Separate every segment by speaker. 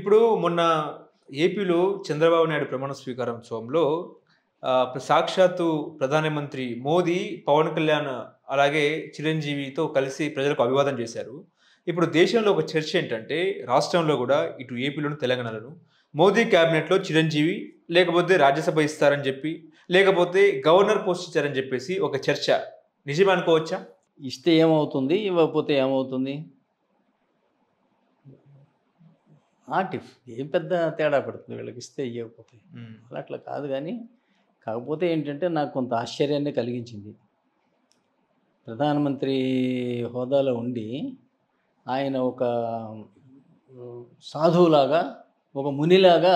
Speaker 1: ఇప్పుడు మొన్న ఏపీలో చంద్రబాబు నాయుడు ప్రమాణ స్వీకారోత్సవంలో సాక్షాత్తు ప్రధానమంత్రి మోదీ, పవన్ కళ్యాణ్ అలాగే చిరంజీవితో కలిసి ప్రజలకు అభివాదం చేశారు. ఇప్పుడు దేశంలో ఒక చర్చ ఏంటంటే రాష్ట్రంలో గూడా ఇటు ఏపీలోను, తెలంగాణలోను మోదీ క్యాబినెట్‌లో చిరంజీవి లేకపోతే రాజ్యసభ ఇస్తారని జెప్పి, లేకపోతే గవర్నర్ పోస్ట్ ఇచ్చారని జెప్పేసి ఒక చర్చ. నిజమే అనుకోవచ్చా?
Speaker 2: ఇస్తే ఏమవుతుంది? ఇవ్వకపోతే ఏమవుతుంది? ఆటిఫ్ ఏం పెద్ద తేడా పడుతుంది వీళ్ళకి ఇస్తే ఇవ్వకపోతే.
Speaker 1: హ్మ్.
Speaker 2: అట్లా కాదు గానీ, కాకపోతే ఏంటంటే నాకు కొంత ఆశ్చర్యాన్ని కలిగించింది. ప్రధానమంత్రి హోదాలో ఉండి ఆయన ఒక సాధువులాగా, ఒక మునిలాగా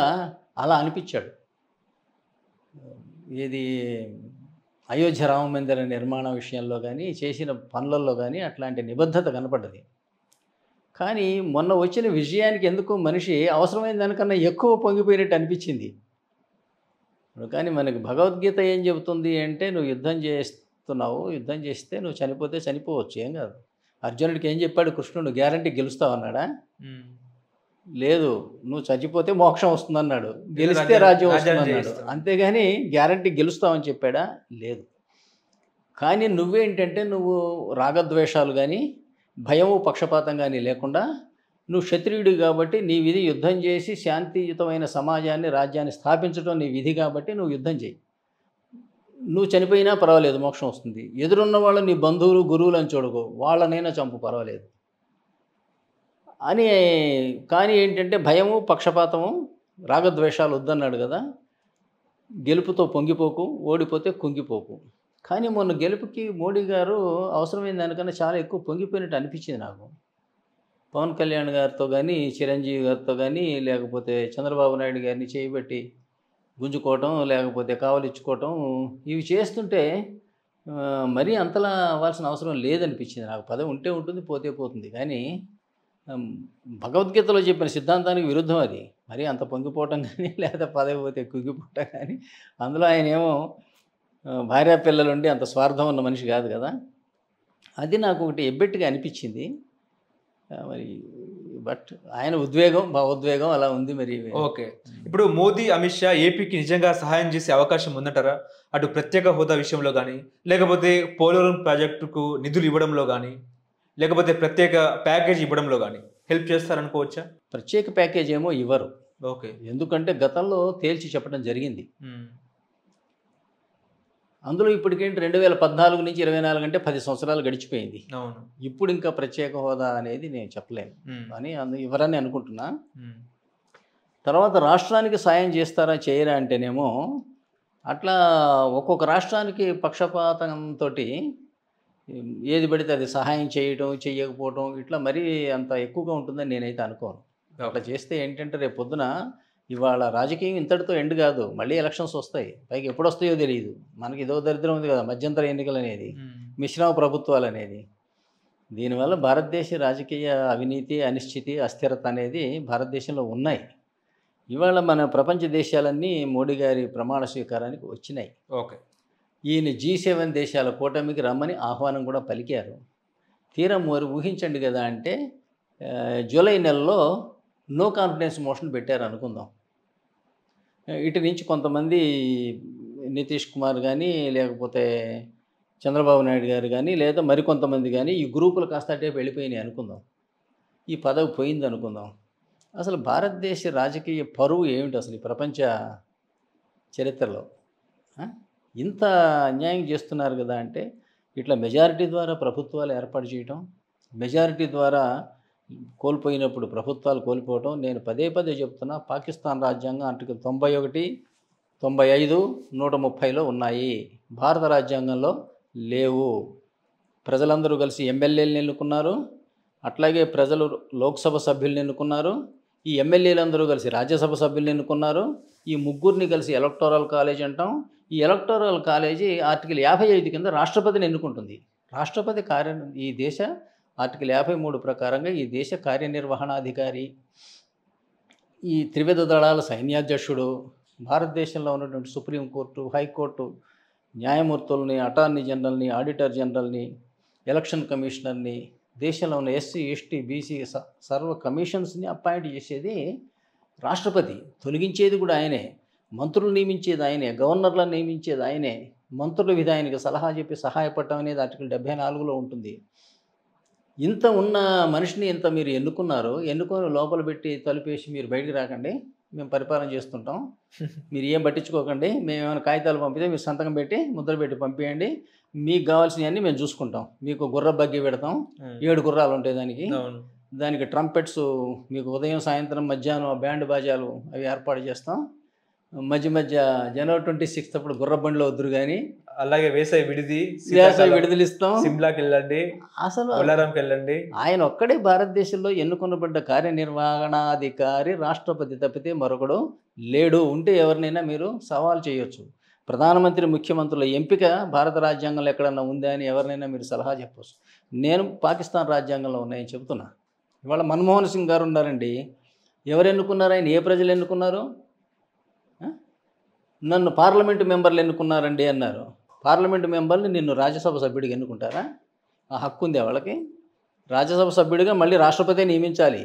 Speaker 2: అలా అనిపించాడు. ఏది అయోధ్య రామ మందిర నిర్మాణ విషయంలో కానీ, చేసిన పనులలో కానీ అట్లాంటి నిబద్ధత కనపడ్డది. కానీ మొన్న వచ్చిన విజయానికి ఎందుకో మనిషి అవసరమైన దానికన్నా ఎక్కువ పొంగిపోయినట్టు అనిపించింది. కానీ మనకి భగవద్గీత ఏం చెబుతుంది అంటే, నువ్వు యుద్ధం చేస్తున్నావు, యుద్ధం చేస్తే నువ్వు చనిపోతే చనిపోవచ్చు, ఏం కాదు. అర్జునుడికి ఏం చెప్పాడు కృష్ణుడు? గ్యారంటీ గెలుస్తావు అన్నాడా? లేదు, నువ్వు చచ్చిపోతే మోక్షం వస్తుందన్నాడు, గెలిస్తే రాజ్యం వస్తుందన్నాడు. అంతేగాని గ్యారంటీ గెలుస్తావని చెప్పాడా? లేదు. కానీ నువ్వేంటంటే నువ్వు రాగద్వేషాలు కానీ, భయము పక్షపాతం కానీ లేకుండా, నువ్వు క్షత్రియుడు కాబట్టి నీ విధి యుద్ధం చేసి శాంతియుతమైన సమాజాన్ని, రాజ్యాన్ని స్థాపించడం నీ విధి కాబట్టి నువ్వు యుద్ధం చేయి. నువ్వు చనిపోయినా పర్వాలేదు, మోక్షం వస్తుంది. ఎదురున్న వాళ్ళు నీ బంధువులు, గురువులు అని చూడకు, వాళ్ళనైనా చంపు, పర్వాలేదు అని. కానీ ఏంటంటే భయము పక్షపాతము రాగద్వేషాలు వద్దన్నాడు కదా. గెలుపుతో పొంగిపోకు, ఓడిపోతే కుంగిపోకు. కానీ మొన్న గెలుపుకి మోడీ గారు అవసరమైన దానికన్నా చాలా ఎక్కువ పొంగిపోయినట్టు అనిపించింది నాకు. పవన్ కళ్యాణ్ గారితో కానీ, చిరంజీవి గారితో కానీ, లేకపోతే చంద్రబాబు నాయుడు గారిని చేయబెట్టి గుంజుకోవటం, లేకపోతే కావలిచ్చుకోవటం, ఇవి చేస్తుంటే మరీ అంతలా అవ్వాల్సిన అవసరం లేదనిపించింది నాకు. పదవి ఉంటే ఉంటుంది, పోతే పోతుంది. కానీ భగవద్గీతలో చెప్పిన సిద్ధాంతానికి విరుద్ధం అది. మరీ అంత పొంగిపోవటం కానీ, లేదా పదవి పోతే కుంగిపోవటం కానీ. అందులో ఆయన ఏమో భార్యా పిల్లలుండి అంత స్వార్థం ఉన్న మనిషి కాదు కదా. అది నాకు ఒకటి ఎబ్బెట్టుగా అనిపించింది. మరి బట్ ఆయన ఉద్వేగం, భావోద్వేగం అలా ఉంది మరి.
Speaker 1: ఓకే. ఇప్పుడు మోదీ, అమిత్ షా ఏపీకి నిజంగా సహాయం చేసే అవకాశం ఉందంటారా? అటు ప్రత్యేక హోదా విషయంలో కానీ, లేకపోతే పోలవరం ప్రాజెక్టుకు నిధులు ఇవ్వడంలో కానీ, లేకపోతే ప్రత్యేక ప్యాకేజ్ ఇవ్వడంలో కానీ హెల్ప్ చేస్తారనుకోవచ్చా?
Speaker 2: ప్రత్యేక ప్యాకేజ్ ఏమో ఇవ్వరు.
Speaker 1: ఓకే.
Speaker 2: ఎందుకంటే గతంలో తేల్చి చెప్పడం జరిగింది. అందులో ఇప్పటికేంటి 2014 నుంచి 24 అంటే 10 సంవత్సరాలు గడిచిపోయింది.
Speaker 1: అవును.
Speaker 2: ఇప్పుడు ఇంకా ప్రత్యేక హోదా అనేది నేను చెప్పలేను అని ఇవ్వరని అనుకుంటున్నా. తర్వాత రాష్ట్రానికి సాయం చేస్తారా చేయరా అంటేనేమో అట్లా ఒక్కొక్క రాష్ట్రానికి పక్షపాతంతో ఏది పడితే అది సహాయం చేయడం, చేయకపోవడం, ఇట్లా మరీ అంత ఎక్కువగా ఉంటుందని నేనైతే అనుకోను. అట్లా చేస్తే ఏంటంటే రేపు పొద్దున ఇవాళ రాజకీయం ఇంతటితో ఎండ్ కాదు, మళ్ళీ ఎలక్షన్స్ వస్తాయి. పైకి ఎప్పుడు వస్తాయో తెలియదు. మనకి ఇదో దరిద్రం ఉంది కదా, మధ్యంతర ఎన్నికలు అనేది, మిశ్రమ ప్రభుత్వాలు అనేది. దీనివల్ల భారతదేశ రాజకీయ అవినీతి, అనిశ్చితి, అస్థిరత అనేది భారతదేశంలో ఉన్నాయి. ఇవాళ మన ప్రపంచ దేశాలన్నీ మోడీ గారి ప్రమాణ స్వీకారానికి వచ్చినాయి.
Speaker 1: ఓకే.
Speaker 2: ఈయన G7 దేశాల కూటమికి రమ్మని ఆహ్వానం కూడా పలికారు. తీరం మరి ఊహించండి కదా అంటే జూలై నెలలో నో కాన్ఫిడెన్స్ మోషన్ పెట్టారు అనుకుందాం. ఇటు నుంచి కొంతమంది నితీష్ కుమార్ కానీ, లేకపోతే చంద్రబాబు నాయుడు గారు కానీ, లేదా మరికొంతమంది కానీ ఈ గ్రూపులు కాస్త అటే వెళ్ళిపోయినాయి అనుకుందాం. ఈ పదవి పోయింది అనుకుందాం. అసలు భారతదేశ రాజకీయ పరువు ఏమిటి అసలు ఈ ప్రపంచ చరిత్రలో? ఇంత అన్యాయం చేస్తున్నారు కదా అంటే, ఇట్లా మెజారిటీ ద్వారా ప్రభుత్వాలు ఏర్పాటు చేయటం, మెజారిటీ ద్వారా కోల్పోయినప్పుడు ప్రభుత్వాలు కోల్పోవటం. నేను పదే పదే చెప్తున్నా, పాకిస్తాన్ రాజ్యాంగం ఆర్టికల్ 91, 95, 130లో ఉన్నాయి. భారత రాజ్యాంగంలో లేవు. ప్రజలందరూ కలిసి ఎమ్మెల్యేలను ఎన్నుకున్నారు, అట్లాగే ప్రజలు లోక్సభ సభ్యులను ఎన్నుకున్నారు, ఈ ఎమ్మెల్యేలందరూ కలిసి రాజ్యసభ సభ్యులను ఎన్నుకున్నారు. ఈ ముగ్గురిని కలిసి ఎలక్టోరల్ కాలేజ్ అంటాం. ఈ ఎలక్టోరల్ కాలేజీ ఆర్టికల్ 55 కింద రాష్ట్రపతిని ఎన్నుకుంటుంది. రాష్ట్రపతి ఈ దేశ ఆర్టికల్ 53 ప్రకారంగా ఈ దేశ కార్యనిర్వహణాధికారి, ఈ త్రివిధ దళాల సైన్యాధ్యక్షుడు, భారతదేశంలో ఉన్నటువంటి సుప్రీంకోర్టు, హైకోర్టు న్యాయమూర్తుల్ని, అటార్నీ జనరల్ని, ఆడిటర్ జనరల్ని, ఎలక్షన్ కమిషనర్ని, దేశంలో ఉన్న ఎస్సీ, ఎస్టీ, బీసీ సర్వ కమిషన్స్ని అపాయింట్ చేసేది రాష్ట్రపతి తొలగించేది కూడా ఆయనే, మంత్రులు నియమించేది ఆయనే, గవర్నర్లను నియమించేది ఆయనే, మంత్రుల విధానికి సలహా చెప్పి సహాయపడటం అనేది ఆర్టికల్ 74లో ఉంటుంది. ఇంత ఉన్న మనిషిని ఇంత మీరు ఎన్నుకొని లోపల పెట్టి తలుపేసి మీరు బయటికి రాకండి, మేము పరిపాలన చేస్తుంటాం, మీరు ఏం పట్టించుకోకండి, మేము ఏమైనా కాగితాలు పంపితే మీరు సంతకం పెట్టి ముద్ర పెట్టి పంపించండి, మీకు కావాల్సినవన్నీ మేము చూసుకుంటాం, మీకు గుర్ర బగ్గి పెడతాం, 7 గుర్రాలు ఉంటాయి దానికి ట్రంపెట్స్ మీకు ఉదయం సాయంత్రం మధ్యాహ్నం బ్యాండ్ బాజాలు అవి ఏర్పాటు చేస్తాం, మధ్య జనవరి 26 అప్పుడు గుర్ర బండిలో వద్దురు కానీ,
Speaker 1: అలాగే వేసవి
Speaker 2: విడుదల ఇస్తాం,
Speaker 1: సిమ్లాకి వెళ్ళండి,
Speaker 2: అసలు
Speaker 1: బొల్లారంకి వెళ్ళండి.
Speaker 2: ఆయన ఒక్కడే భారతదేశంలో ఎన్నుకొనబడ్డ కార్యనిర్వహణాధికారి రాష్ట్రపతి తప్పితే మరొకడు లేడు. ఉంటే ఎవరినైనా మీరు సవాల్ చేయొచ్చు. ప్రధానమంత్రి ముఖ్యమంత్రుల ఎంపిక భారత రాజ్యాంగంలో ఎక్కడన్నా ఉందా అని ఎవరినైనా మీరు సలహా చెప్పవచ్చు. నేను పాకిస్తాన్ రాజ్యాంగంలో ఉన్నాయని చెబుతున్నా. ఇవాళ మన్మోహన్ సింగ్ గారు ఉన్నారండి, ఎవరు ఎన్నుకున్నారు, ఆయన ఏ ప్రజలు ఎన్నుకున్నారు? నన్ను పార్లమెంటు మెంబర్లు ఎన్నుకున్నారండి అన్నారు. పార్లమెంటు మెంబర్ని నిన్ను రాజ్యసభ సభ్యుడిగా ఎన్నుకుంటారా? ఆ హక్కు ఉంది వాళ్ళకి. రాజ్యసభ సభ్యుడిగా మళ్ళీ రాష్ట్రపతి నియమించాలి.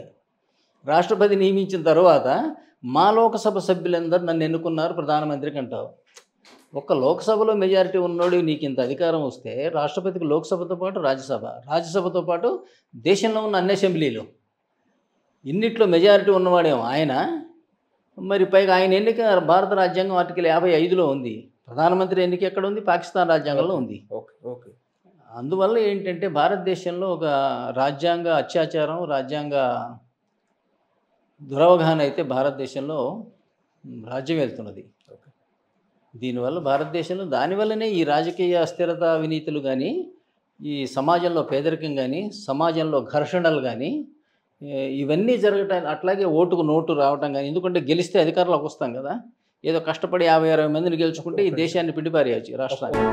Speaker 2: రాష్ట్రపతి నియమించిన తర్వాత మా లోకసభ సభ్యులందరూ నన్ను ఎన్నుకున్నారు ప్రధానమంత్రికి అంటావు. ఒక్క లోక్సభలో మెజారిటీ ఉన్నోడు నీకు ఇంత అధికారం వస్తే, రాష్ట్రపతికి లోక్సభతో పాటు రాజ్యసభతో పాటు దేశంలో ఉన్న అన్ని అసెంబ్లీలు ఇన్నిట్లో మెజారిటీ ఉన్నవాడేమో ఆయన. మరి పైగా ఆయన ఎన్నిక భారత రాజ్యాంగం ఆర్టికల్ 55లో ఉంది. ప్రధానమంత్రి ఎన్నిక ఎక్కడ ఉంది? పాకిస్తాన్ రాజ్యాంగంలో ఉంది. అందువల్ల ఏంటంటే భారతదేశంలో ఒక రాజ్యాంగ అత్యాచారం, రాజ్యాంగ దురవగాహన అయితే భారతదేశంలో రాజ్యం వెళ్తున్నది. దీనివల్ల భారతదేశంలో దానివల్లనే ఈ రాజకీయ అస్థిరత, అవినీతులు కానీ, ఈ సమాజంలో పేదరికం కానీ, సమాజంలో ఘర్షణలు కానీ ఇవన్నీ జరగటం, అట్లాగే ఓటుకు నోటు రావటం కానీ. ఎందుకంటే గెలిస్తే అధికారంలోకి వస్తాం కదా, ఏదో కష్టపడి 50-60 మందిని గెలుచుకుంటే ఈ దేశాన్ని పిండిపారేయచ్చు రాష్ట్రాన్ని.